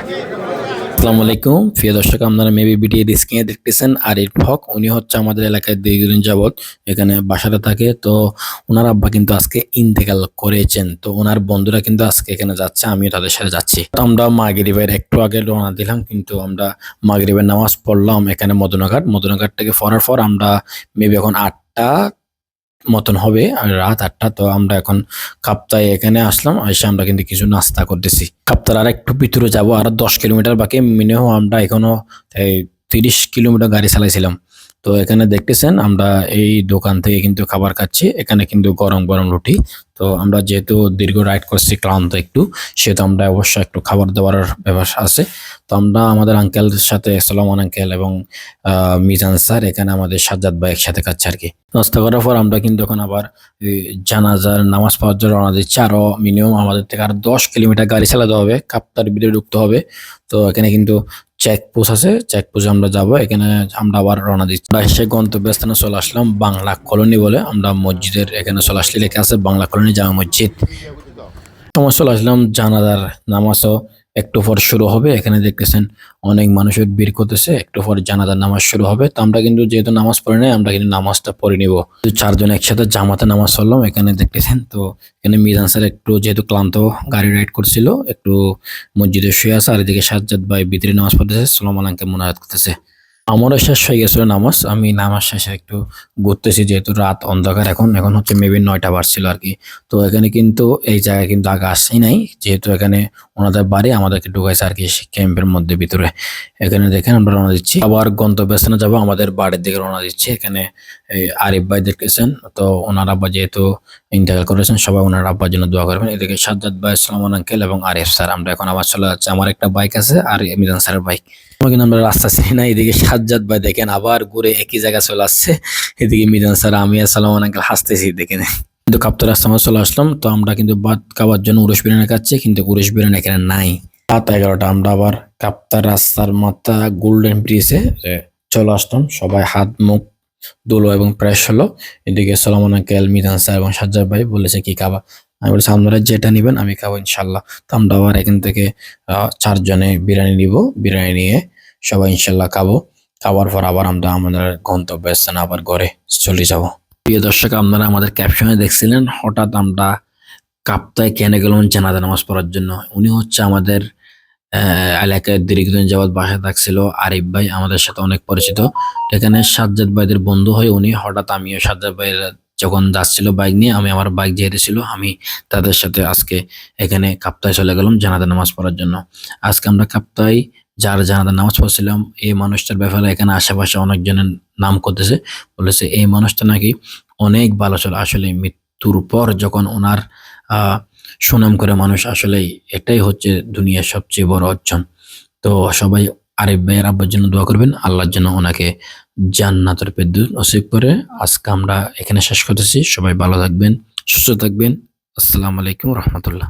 আসসালামু আলাইকুম প্রিয় দর্শক, আপনারা মেবি ভিডিও স্ক্রিনে দেখতেছেন আরিফ হক। উনি হচ্ছে আমাদের এলাকায় দীর্ঘদিন যাবত এখানে বাসাতে থাকে। তো ওনার আব্বা কিন্তু আজকে ইন্তেকাল করেছেন। তো ওনার বন্ধুরা কিন্তু আজকে এখানে যাচ্ছে, আমিও তাদের সাথে যাচ্ছি। তো আমরা মাগরিবের একটু আগে রওনা দিলাম, কিন্তু আমরা মাগরিবের নামাজ পড়লাম এখানে মদনাঘাট থেকে পড়ার পর আমরা মেবি এখন 8টা মতন হবে, আর রাত 8টা। তো আমরা এখন কাপ্তাই এখানে আসলাম, এসে আমরা কিন্তু কিছু নাস্তা করতেছি। কাপ্তার আর একটু ভিতরে যাব, আর 10 কিলোমিটার বাকি। মিনিমাম আমরা এখনো এই 30 কিলোমিটার গাড়ি চালাইছিলাম। তো এখানে দেখতেছেন আমরা এই দোকান থেকে কিন্তু খাবার খাচ্ছি। এখানে কিন্তু গরম গরম রুটি। তো আমরা যেহেতু দীর্ঘ রাইড করছি, ক্লান্ত একটু, সেহেতু আমরা অবশ্যই একটু খাবার দাবার ব্যবস্থা আছে। তো আমরা আমাদের আঙ্কেলের সাথে, সালামান আঙ্কেল এবং মিজান স্যার, এখানে আমাদের সাজ্জাদ ভাই একসাথে খাচ্ছে আর কি। নাস্তা করার পর আমরা কিন্তু এখন আবার জানাজার নামাজ পড়ার জন্য রওনা দিচ্ছি। আরো মিনিমাম আমাদের থেকে আর 10 কিলোমিটার গাড়ি চালাতে হবে, কাপ্তার ভিতরে ঢুকতে হবে। তো এখানে কিন্তু চেকপোস্ট আছে, চেকপোস্টে আমরা যাব। এখানে আমরা আবার রওনা দিচ্ছি। এসে গন্তব্যস্থানে চলে আসলাম, বাংলা কলোনি বলে। আমরা মসজিদের এখানে চলে আসলে লেখা আছে বাংলা কলোনি জামা মসজিদ। সময় চলে আসলাম, জানাজার নামাজও একটু পর শুরু হবে। এখানে দেখতেছেন অনেক মানুষের ভিড় করতেছে, একটু পর জানাজার নামাজ শুরু হবে। তো আমরা কিন্তু যেহেতু নামাজ পড়ি নাই, আমরা কিন্তু নামাজটা পড়ে নিব। চারজন একসাথে জামাতে নামাজ পড়লাম এখানে দেখতেছেন। তো এখানে মিজান স্যার একটু যেহেতু ক্লান্ত, গাড়ি রাইড করছিল, একটু মসজিদে শুয়ে আছে। আর এদিকে সাজ্জাদ ভাই ভিতরে নামাজ পড়তেছে, সালামান আলাইকুম মুনাজাত করতেছে। আমারও শেষ হয়ে গেছিল নামাজ। আমি নামাজ শেষে একটু ঘুরতেছি, যেহেতু রাত অন্ধকার। এখন এখন হচ্ছে মেবি 9টা বাজছিল আর কি। তো এখানে কিন্তু এই জায়গায় কিন্তু আগে আসেই নাই, যেহেতু এখানে ওনাদের বাড়ি, আমাদেরকে ঢুকাইছে আর কি ক্যাম্পের মধ্যে ভিতরে। এখানে দেখেন আমরা রওনা দিচ্ছি, আবার গন্তব্যস্থানে যাবো, আমাদের বাড়ির দিকে রওনা দিচ্ছি। এখানে এই আরিফ ভাই দেখতেছেন, তো ওনার আব্বা যেহেতু ইন্তেকাল করেছেন, সবাই ওনার আব্বার জন্য দোয়া করবেন। এদিকে সাজ্জাদ ভাই, সালামান আঙ্কেল এবং আরিফ স্যার। আমরা এখন আবার চলে যাচ্ছি, আমার একটা বাইক আছে আর মিজান স্যারের বাইক। কিন্তু আমরা রাস্তা চিনি না। এদিকে সাজ্জাদ ভাই দেখেন আবার ঘুরে একই জায়গায় চলে আসছে। এদিকে মিজান স্যার, আমি আর সালামান আঙ্কেল হাসতেছি দেখেন। কিন্তু কাপ্তার রাস্তা আমরা চলে আসলাম। তো আমরা কিন্তু ভাত খাওয়ার জন্য উরুশ বিরিয়ানি খাচ্ছি, কিন্তু উরুশ বিরিয়ানি এখানে নাই। রাত 11টা। আমরা আবার কাপ্তার রাস্তার মাথা গোল্ডেন ব্রিজে চলে আসলাম। সবাই হাত মুখ ধুলো এবং ফ্রেশ হলো। এদিকে সালামান আঙ্কেল, মিজান স্যার এবং সাজ্জাদ ভাই বলেছে কি খাবা। আমি বলছি আপনারা যেটা নিবেন আমি খাবো ইনশাল্লাহ। তো আমরা আবার এখান থেকে 4 জনে বিরিয়ানি নিব। বিরিয়ানি নিয়ে সবাই ইনশাল্লাহ খাবো। খাওয়ার পর আবার আমরা আমাদের গন্তব্যস্থানে আবার ঘরে চলে যাব। প্রিয় দর্শক, আপনারা আমাদের ক্যাপশনে দেখছিলেন, হঠাৎ আমরা কাপ্তায় কেন গেলাম জানাজা নামাজ পড়ার জন্য। উনি হচ্ছে আমাদের এলাকায় দীর্ঘদিন যাবৎ বাসায় থাকছিল আরিফ ভাই, আমাদের সাথে অনেক পরিচিত। এখানে সাজ্জাদ ভাইদের বন্ধু হয়ে উনি হঠাৎ, আমিও সাজ্জাদ ভাইয়ের যখন যাচ্ছিল বাইক নিয়ে, আমি আমার বাইক যেহেতু ছিল, আমি তাদের সাথে আজকে এখানে কাপ্তায় চলে গেলাম জানাজা নামাজ পড়ার জন্য। আজকে আমরা কাপ্তায় যার জানাজা নামাজ পড়ছিলাম, এই মানুষটার ব্যাপারে এখানে আশেপাশে অনেকজনের নাম করতেছে, বলেছে এই মানুষটা নাকি অনেক ভালো ছিল। আসলে মৃত্যুর পর যখন ওনার সুনাম করে মানুষ, আসলেই এটাই হচ্ছে দুনিয়ার সবচেয়ে বড় অর্জন। তো সবাই আরিফ ভাইয়ের আব্বার জন্য দোয়া করবেন, আল্লাহর জন্য ওনাকে জান্নাতের ফেরদৌস নসিব করে। আজকে আমরা এখানে শেষ করতেছি। সবাই ভালো থাকবেন, সুস্থ থাকবেন। আসসালামু আলাইকুম রহমতুল্লাহ।